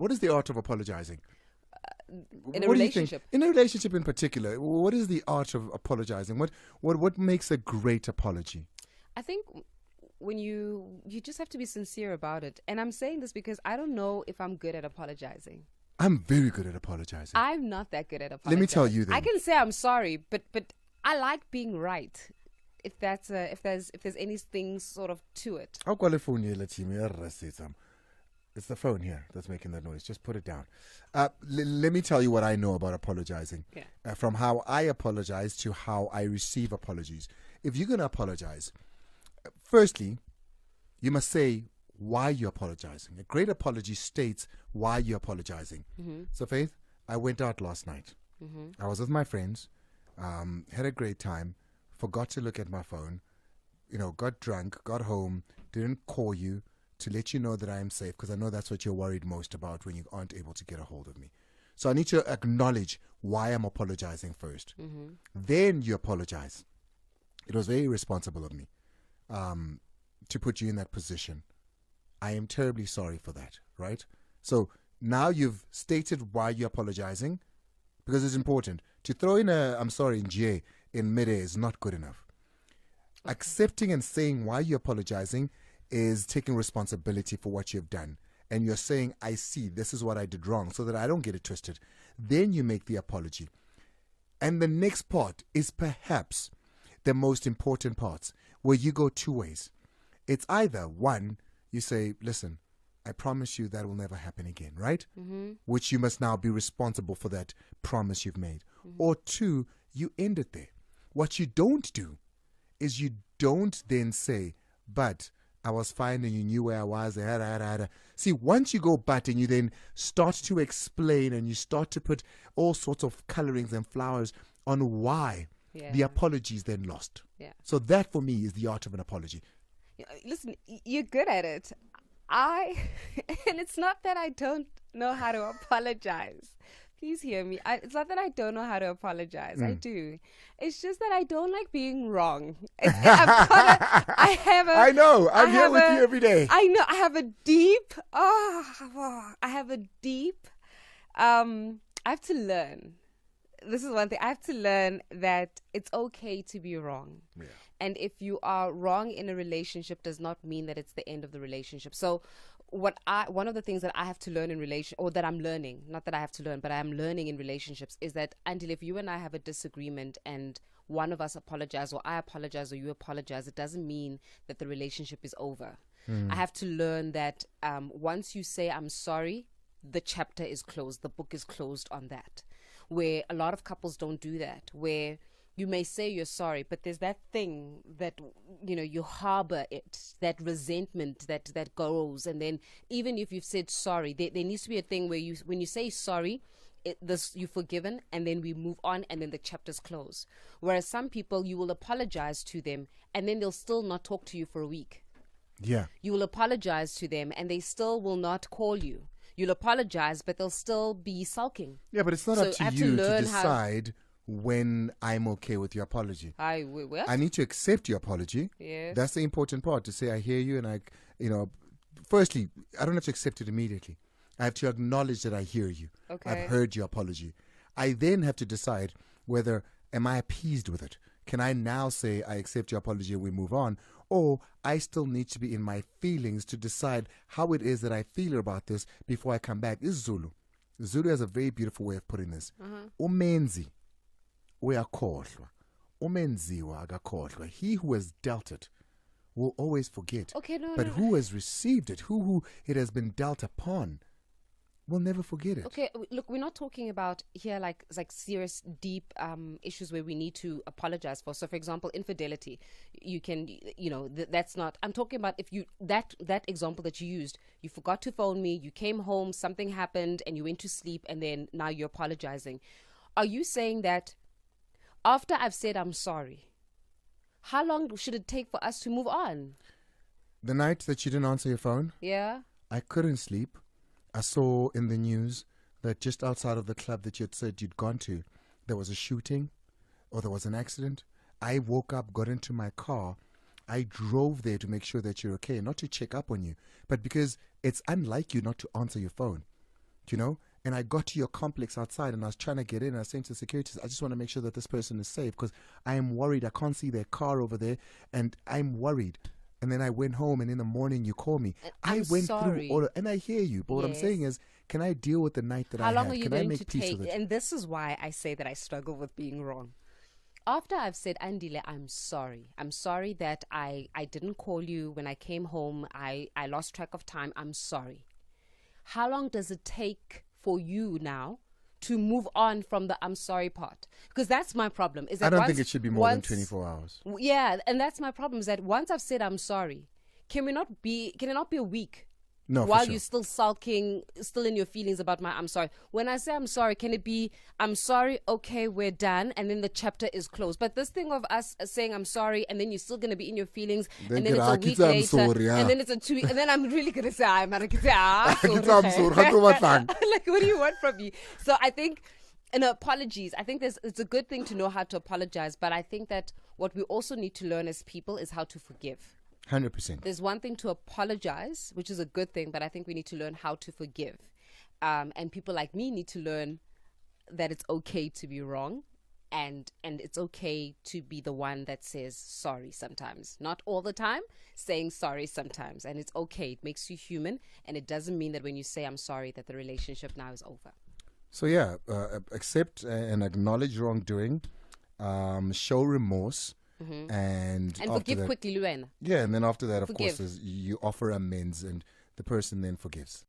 What is the art of apologizing? In a What do you think? relationship. In a relationship in particular, what is the art of apologizing? What makes a great apology? I think when you just have to be sincere about it. And I'm saying this because I don't know if I'm good at apologizing. I'm very good at apologizing. I'm not that good at apologizing. Let me tell you then. I can say I'm sorry, but I like being right. If there's anything sort of to it. I'll call it phone here. Let's see. It's the phone here that's making that noise. Just put it down. Let me tell you what I know about apologizing. Yeah. From how I apologize to how I receive apologies. If you're going to apologize, firstly, you must say why you're apologizing. A great apology states why you're apologizing. Mm-hmm. So, Faith, I went out last night. Mm-hmm. I was with my friends, had a great time, forgot to look at my phone, got drunk, got home, didn't call you to let you know that I am safe, because I know that's what you're worried most about when you aren't able to get a hold of me. So I need to acknowledge why I'm apologizing first. Mm-hmm. Then you apologize. It was very irresponsible of me to put you in that position. I am terribly sorry for that, right? So now you've stated why you're apologizing, because it's important. To throw in a I'm sorry in GA in midair is not good enough. Okay. Accepting and saying why you're apologizing is taking responsibility for what you've done. And you're saying, I see, this is what I did wrong, so that I don't get it twisted. Then you make the apology. And the next part is perhaps the most important part, where you go two ways. It's either, one, you say, listen, I promise you that will never happen again, right? Mm-hmm. Which you must now be responsible for that promise you've made. Mm-hmm. Or two, you end it there. What you don't do is you don't then say, but I was fine and you knew where I was. See, once you go but and you then start to explain and you start to put all sorts of colorings and flowers on why the apology is then lost. Yeah. So that for me is the art of an apology. Listen, you're good at it. And it's not that I don't know how to apologize. Please hear me. It's not that I don't know how to apologize. I do. It's just that I don't like being wrong. I know. I'm here with you every day. I know. I have a deep. I have to learn. This is one thing. I have to learn that it's okay to be wrong. Yeah. And if you are wrong in a relationship does not mean that it's the end of the relationship. So one of the things that I have to learn in or that I'm learning, not that I have to learn, but I'm learning in relationships, is that until if you and I have a disagreement and one of us apologize or I apologize or you apologize, it doesn't mean that the relationship is over. I have to learn that once you say I'm sorry, the chapter is closed. The book is closed on that. Where a lot of couples don't do that, where you may say you're sorry, but there's that thing that, you harbor it, that resentment that goes. And then even if you've said sorry, there needs to be a thing where when you say sorry, you're forgiven, and then we move on, and then the chapter's closed. Whereas some people, you will apologize to them, and then they'll still not talk to you for a week. Yeah. You will apologize to them, and they still will not call you. You'll apologize, but they'll still be sulking. Yeah, but it's not up to you to decide when I'm okay with your apology. I need to accept your apology. Yes. That's the important part, to say I hear you, and firstly, I don't have to accept it immediately. I have to acknowledge that I hear you. Okay. I've heard your apology. I then have to decide whether am I appeased with it. Can I now say I accept your apology and we move on? Or I still need to be in my feelings to decide how it is that I feel about this before I come back. This is Zulu. Zulu has a very beautiful way of putting this. Umenzi uyakhohlwa. Umenziwa akakhohlwa. He who has dealt it will always forget. Okay, but who has received it, who it has been dealt upon, will never forget it. Okay, look, we're not talking about here like serious, deep issues where we need to apologize for. So, for example, infidelity. You can, that's not. I'm talking about if you that example that you used. You forgot to phone me. You came home. Something happened, and you went to sleep, and then now you're apologizing. Are you saying that after I've said I'm sorry, how long should it take for us to move on? The night that you didn't answer your phone. Yeah. I couldn't sleep. I saw in the news that just outside of the club that you had said you'd gone to, there was a shooting or there was an accident. I woke up, got into my car. I drove there to make sure that you're okay, not to check up on you, but because it's unlike you not to answer your phone. you know. And I got to your complex outside, and I was trying to get in. And I was saying to the securities, I just want to make sure that this person is safe because I am worried. I can't see their car over there, and I'm worried. And then I went home, and in the morning you call me. I went through all of, and I hear you. But what I'm saying is, can I deal with the night that I had? How long are you going to peace take? with it? And this is why I say that I struggle with being wrong. After I've said, Andile, I'm sorry. I'm sorry that I didn't call you when I came home. I lost track of time. I'm sorry. How long does it take for you now to move on from the I'm sorry part? Because that's my problem. Is that I don't think it should be more than 24 hours. Yeah, and that's my problem, is that once I've said I'm sorry, can it not be a week? No, while for sure. you're still sulking, still in your feelings about my I'm sorry. When I say I'm sorry, can it be I'm sorry, okay, we're done, and then the chapter is closed? But this thing of us saying I'm sorry, and then you're still going to be in your feelings, and then it's a week later, sorry, and then it's a 2 week, and then I'm really going to say, I'm sorry. Like, what do you want from me? So I think, in apologies, I think it's a good thing to know how to apologize, but I think that what we also need to learn as people is how to forgive. 100%. There's one thing to apologize, which is a good thing, but I think we need to learn how to forgive. And people like me need to learn that it's okay to be wrong, and it's okay to be the one that says sorry sometimes. Not all the time, saying sorry sometimes. And it's okay. It makes you human, and it doesn't mean that when you say I'm sorry that the relationship now is over. So yeah, accept and acknowledge wrongdoing, show remorse, and forgive that, quickly, Luena. Yeah, and then after that, of Forgive. course, you offer amends, and the person then forgives.